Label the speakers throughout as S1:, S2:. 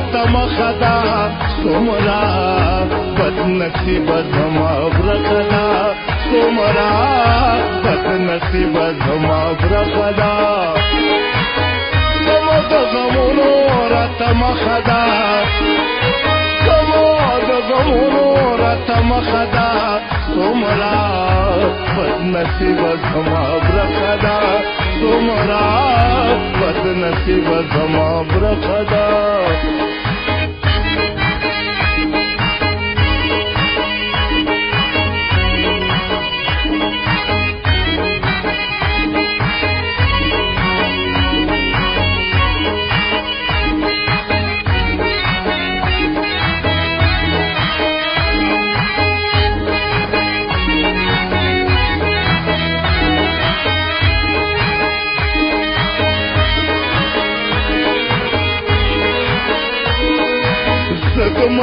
S1: راته مخه ده څومره بد نصیبه زما برخه ده څومره بد نصیبه زما برخه ده زما د غمونو راته مخه ده زما د غمونو راته مخه ده څومره بد نصیبه زما برخه ده څومره بد نصیبه زما برخه ده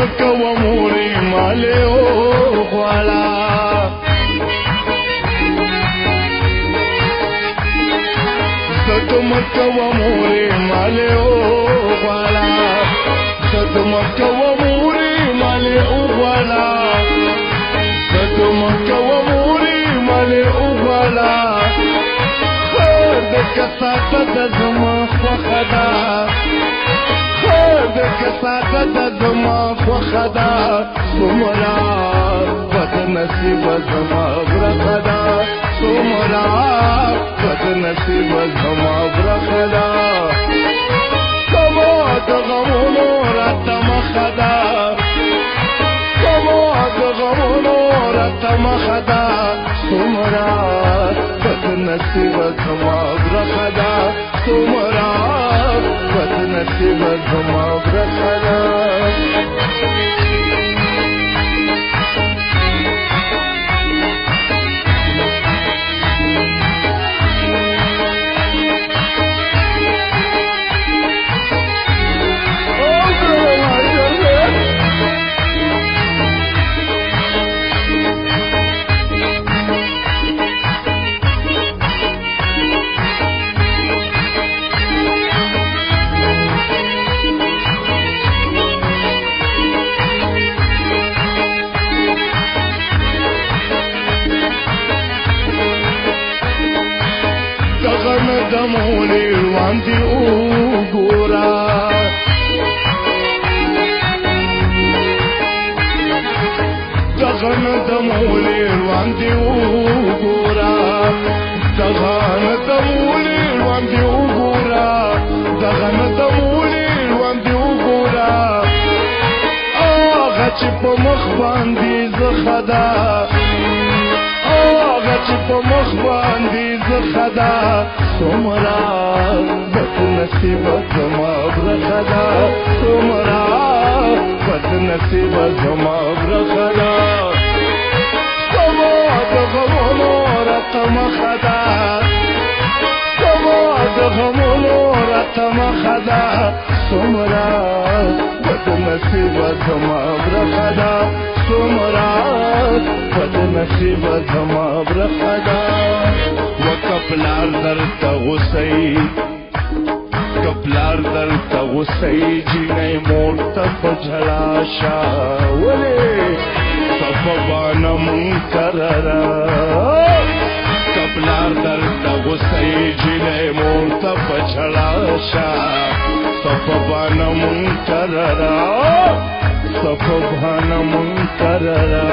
S1: مکه و مورې مالې وغواړه زه مکه و مورې مالې وغواړه زه مکه و مورې مالې وغواړه زه مکه و مورې مالې وغواړه د کساته د زما خوښه ده د کساته د زما خوښه ده څومره بد نصیبه زما برخه ده څومره بد نصیبه زما برخه ده زما د غمونو راته مخه ده زما د غمونو راته مخه ده څومره بد نصیبه زما برخه ده څومره بد نصیبه زما برخه ده دمونی واندی وګورا دغن دمونی واندی وګورا دغن دمونی واندی وګورا دغن دمونی واندی وګورا هغه چې په مخ باندې زخدا هغه چې په مخ باندې زخدا څومره بد نصیبه زما برخه ده څومره بد نصیبه زما برخه ده زما د غمونو راته مخه ده زما د غمونو راته مخه ده څومره بد نصیبه زما برخه ده څومره بد نصیبه زما برخه ده کپلار درته غوسئ کپلار درته غوسئ جینۍ مور ته په ژړا شه ولې صفه بانه مونږ کرره کپلار درته غوسئ جینۍ مور ته په ژړا شه صفه بانه مونږ کرره صفه بانه مونږ کرره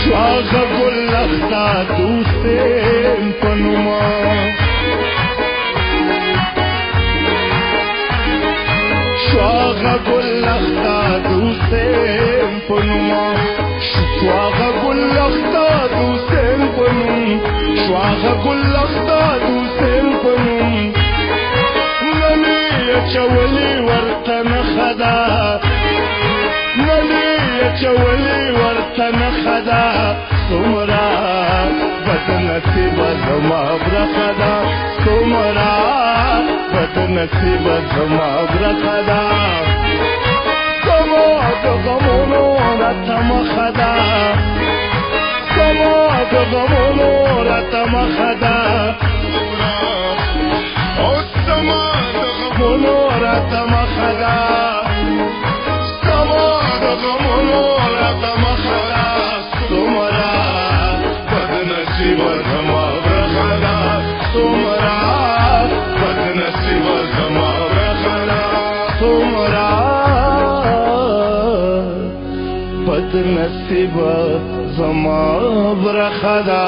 S1: شواغ گل اختا دوستیم پنما شواغ گل اختا دوستیم پنما شواغ گل اختا دوستیم پنم شواغ گل اختا دوستیم پنم نمی چولی ورطن خدا نلی چولی ورطن خدا سمرا بد نصیب زما برخدا سمرا بد نصیب زما برخدا سمو دغمونو رتم خدا سمو دغمونو رتم خدا او سمو دغمونو رتم خدا سمو دغمونو رتم خدا سمرا بد نصیب زما برخدا سمرا بد نصیب زما برخدا سمرا بد نصیب زما برخدا